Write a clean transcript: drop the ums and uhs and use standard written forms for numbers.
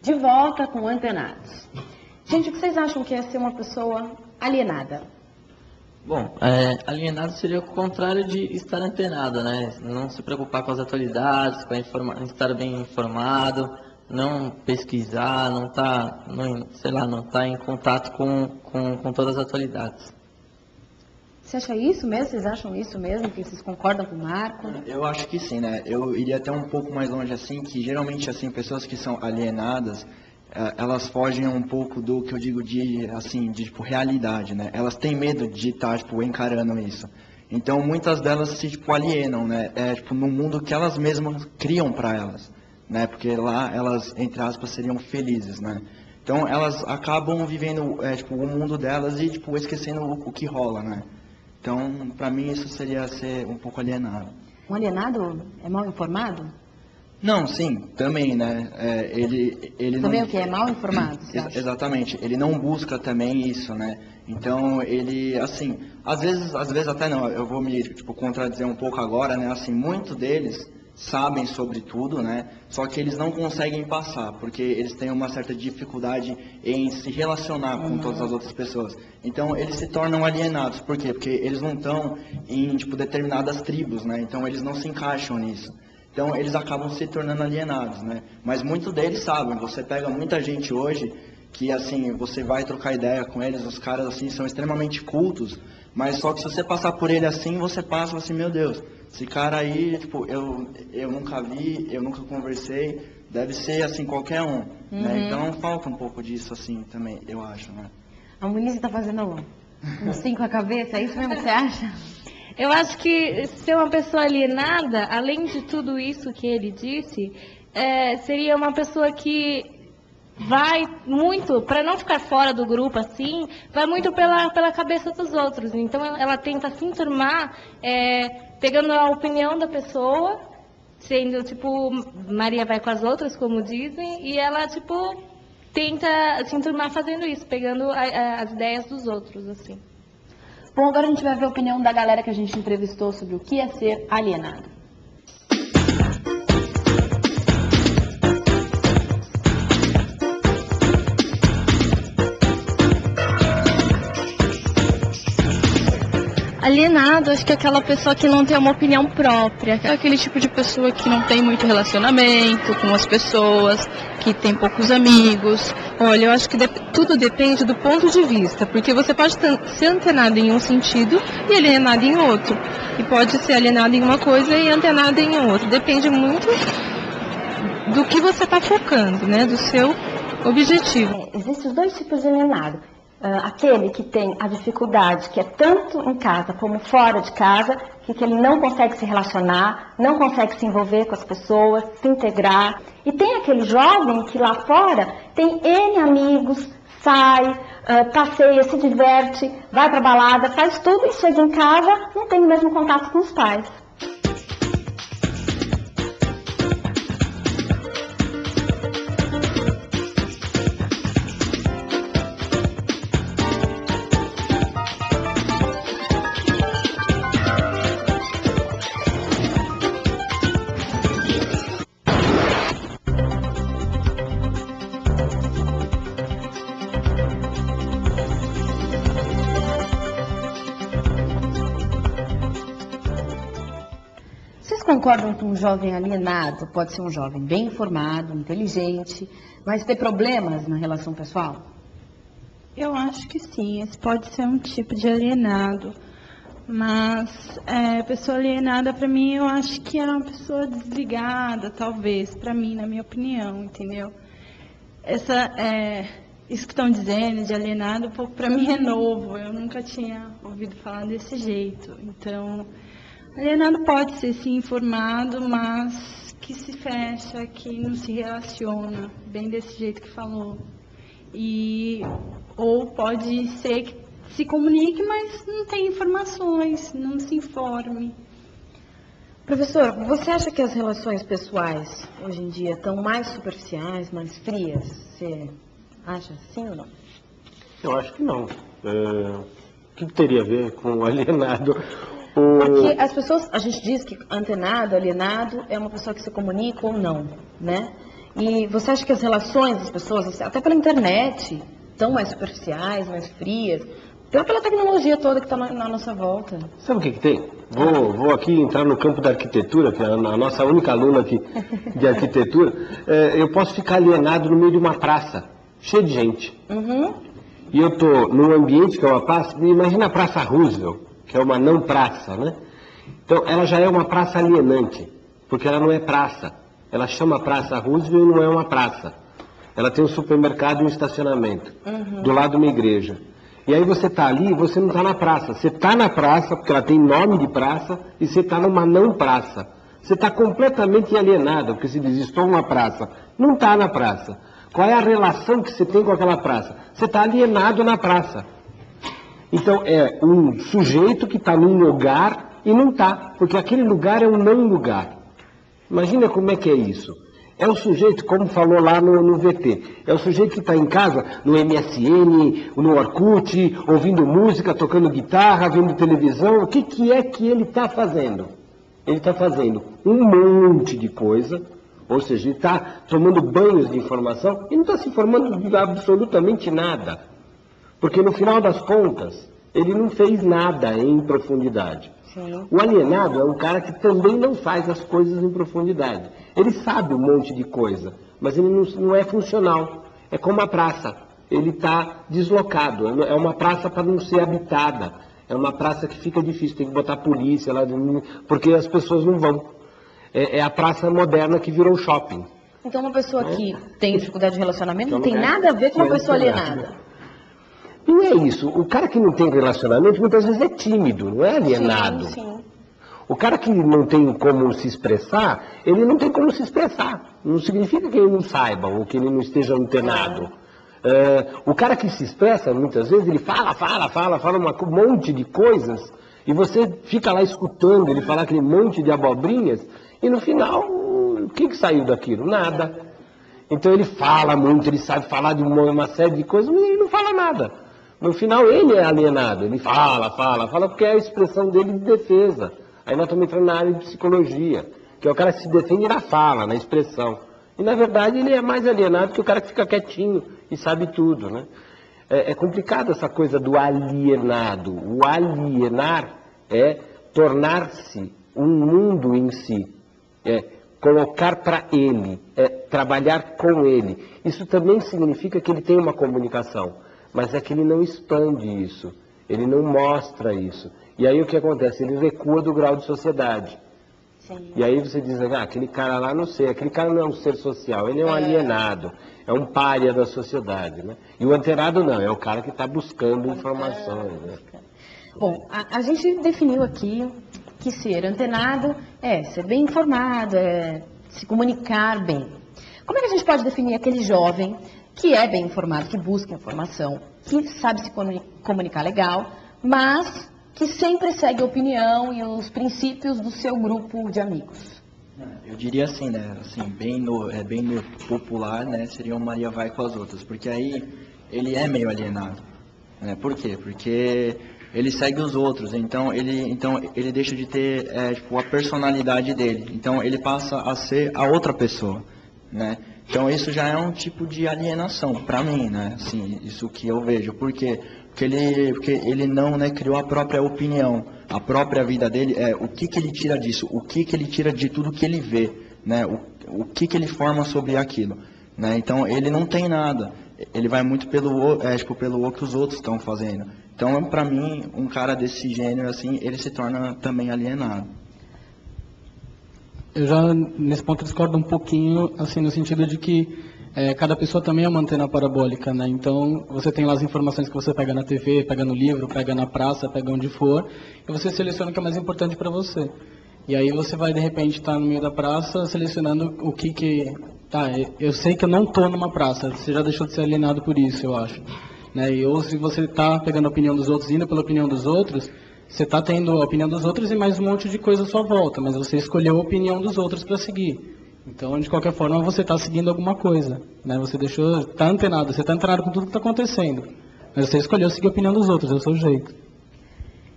De volta com Antenados. Gente, o que vocês acham que é ser uma pessoa alienada? Bom, alienado seria o contrário de estar antenado, né? Não se preocupar com as atualidades, com estar bem informado, não pesquisar, não tá em contato com todas as atualidades. Você acha isso mesmo? Vocês acham isso mesmo? Que vocês concordam com o Marco? Eu acho que sim, né? Eu iria até um pouco mais longe assim, que geralmente assim pessoas que são alienadas, elas fogem um pouco do que eu digo de tipo realidade, né? Elas têm medo de estar tipo encarando isso. Então muitas delas se tipo alienam, né? Tipo no mundo que elas mesmas criam para elas, né? Porque lá elas entre aspas seriam felizes, né? Então elas acabam vivendo tipo o mundo delas e tipo esquecendo o que rola, né? Então, para mim, isso seria ser um pouco alienado. Um alienado é mal informado? Não, sim, também, né? Ele também não... o que? É mal informado? Exatamente. Ele não busca também isso, né? Então, ele, assim, às vezes até não, eu vou me, tipo, contradizer um pouco agora, né? Assim, muitos deles sabem sobre tudo, né? Só que eles não conseguem passar, porque eles têm uma certa dificuldade em se relacionar com todas as outras pessoas. Então, eles se tornam alienados. Por quê? Porque eles não estão em, tipo, determinadas tribos, né? Então, eles não se encaixam nisso. Então, eles acabam se tornando alienados, né? Mas muitos deles sabem. Você pega muita gente hoje que, assim, você vai trocar ideia com eles, os caras, assim, são extremamente cultos, mas só que se você passar por ele assim, você passa assim, meu Deus, esse cara aí, tipo, eu nunca vi, eu nunca conversei, deve ser, assim, qualquer um, né? Então, falta um pouco disso, assim, também, eu acho, né? A Muniz está fazendo um com a cabeça, é isso mesmo que você acha? Eu acho que ser uma pessoa alienada, além de tudo isso que ele disse, seria uma pessoa que vai muito, para não ficar fora do grupo assim, vai muito pela cabeça dos outros. Então ela tenta se enturmar, pegando a opinião da pessoa, sendo tipo, Maria vai com as outras, como dizem, e ela tipo tenta se enturmar fazendo isso, pegando as ideias dos outros, assim. Bom, agora a gente vai ver a opinião da galera que a gente entrevistou sobre o que é ser alienado. Alienado, acho que é aquela pessoa que não tem uma opinião própria. É aquele tipo de pessoa que não tem muito relacionamento com as pessoas, que tem poucos amigos. Olha, eu acho que tudo depende do ponto de vista, porque você pode ser antenado em um sentido e alienado em outro. E pode ser alienado em uma coisa e antenado em outra. Depende muito do que você está focando, né? Do seu objetivo. Existem os dois tipos de alienado. Aquele que tem a dificuldade, que é tanto em casa como fora de casa, que ele não consegue se relacionar, não consegue se envolver com as pessoas, se integrar. E tem aquele jovem que lá fora tem N amigos, sai, passeia, se diverte, vai para balada, faz tudo e chega em casa, não tem o mesmo contato com os pais. Concordam que um jovem alienado pode ser um jovem bem informado, inteligente, mas ter problemas na relação pessoal? Eu acho que sim, esse pode ser um tipo de alienado. Mas pessoa alienada, para mim, eu acho que é uma pessoa desligada, talvez, para mim, na minha opinião, entendeu? Isso que estão dizendo de alienado, um pouco para mim é novo, eu nunca tinha ouvido falar desse jeito. Então, alienado pode ser sim informado, mas que se fecha, que não se relaciona, bem desse jeito que falou. Ou pode ser que se comunique, mas não tem informações, não se informe. Professor, você acha que as relações pessoais hoje em dia estão mais superficiais, mais frias? Você acha sim ou não? Eu acho que não. O que teria a ver com o alienado? Porque as pessoas, a gente diz que antenado, alienado, é uma pessoa que se comunica ou não, né? E você acha que as relações das pessoas, até pela internet, estão mais superficiais, mais frias, pela tecnologia toda que está na nossa volta? Sabe o que tem? Vou aqui entrar no campo da arquitetura, que é a nossa única aluna aqui de arquitetura. Eu posso ficar alienado no meio de uma praça, cheia de gente. E eu estou num ambiente que é uma praça, imagina a Praça Roosevelt, que é uma não praça, né? Então, ela já é uma praça alienante, porque ela não é praça. Ela chama Praça Roosevelt e não é uma praça. Ela tem um supermercado e um estacionamento, do lado de uma igreja. E aí você está ali e você não está na praça. Você está na praça, porque ela tem nome de praça, e você está numa não praça. Você está completamente alienado, porque se diz, estou numa praça. Não está na praça. Qual é a relação que você tem com aquela praça? Você está alienado na praça. Então, é um sujeito que está num lugar e não está, porque aquele lugar é um não lugar. Imagina como é que é isso. É o sujeito, como falou lá no VT, é o sujeito que está em casa, no MSN, no Orkut, ouvindo música, tocando guitarra, vendo televisão. O que é que ele está fazendo? Ele está fazendo um monte de coisa, ou seja, ele está tomando banhos de informação e não está se informando de absolutamente nada. Porque no final das contas, ele não fez nada em profundidade. Sim. O alienado é um cara que também não faz as coisas em profundidade. Ele sabe um monte de coisa, mas ele não é funcional. É como a praça. Ele está deslocado. É uma praça para não ser habitada. É uma praça que fica difícil. Tem que botar polícia lá, porque as pessoas não vão. É a praça moderna que virou shopping. Então uma pessoa que tem dificuldade de relacionamento não tem nada a ver com uma pessoa alienada. Não é isso. O cara que não tem relacionamento muitas vezes é tímido, não é alienado. Sim, sim. O cara que não tem como se expressar, ele não tem como se expressar. Não significa que ele não saiba ou que ele não esteja antenado. O cara que se expressa, muitas vezes, ele fala um monte de coisas e você fica lá escutando ele falar aquele monte de abobrinhas e no final, o que saiu daquilo? Nada. Então ele fala muito, ele sabe falar de uma série de coisas, mas ele não fala nada. No final ele é alienado, ele fala porque é a expressão dele de defesa. Aí nós estamos entrando na área de psicologia, que é o cara que se defende na fala, na expressão. E na verdade ele é mais alienado que o cara que fica quietinho e sabe tudo, né? É complicado essa coisa do alienado. O alienar é tornar-se um mundo em si, colocar para ele, trabalhar com ele. Isso também significa que ele tem uma comunicação. Mas é que ele não expande isso, ele não mostra isso. E aí o que acontece? Ele recua do grau de sociedade. Sim. E aí você diz, aquele cara lá, não sei, aquele cara não é um ser social, ele é um alienado, é um pária da sociedade, né? E o antenado não, é o cara que está buscando informações, né? Bom, a gente definiu aqui que ser antenado é ser bem informado, é se comunicar bem. Como é que a gente pode definir aquele jovem que é bem informado, que busca informação, que sabe se comunicar legal, mas que sempre segue a opinião e os princípios do seu grupo de amigos? Eu diria assim, né? Assim, bem no popular, né? Seria o Maria vai com as outras, porque aí ele é meio alienado, né? Por quê? Porque ele segue os outros, então ele deixa de ter a personalidade dele, então ele passa a ser a outra pessoa, né? Então isso já é um tipo de alienação para mim, né? Assim, isso que eu vejo. Por quê? Porque ele não, né, criou a própria opinião, a própria vida dele, o que ele tira disso, o que ele tira de tudo que ele vê, né? O que ele forma sobre aquilo, né? Então ele não tem nada, ele vai muito pelo que os outros estão fazendo. Então para mim, um cara desse gênero assim, ele se torna também alienado. Eu já, nesse ponto, discordo um pouquinho, assim, no sentido de que cada pessoa também é uma antena parabólica, né? Então, você tem lá as informações que você pega na TV, pega no livro, pega na praça, pega onde for, e você seleciona o que é mais importante para você. E aí você vai, de repente, estar no meio da praça, selecionando o que... Tá, eu sei que eu não estou numa praça, você já deixou de ser alienado por isso, eu acho. Né? E ou se você está pegando a opinião dos outros, indo pela opinião dos outros... Você está tendo a opinião dos outros e mais um monte de coisa à sua volta, mas você escolheu a opinião dos outros para seguir. Então, de qualquer forma, você está seguindo alguma coisa, né? Você está antenado com tudo que está acontecendo, mas você escolheu seguir a opinião dos outros, é o seu jeito.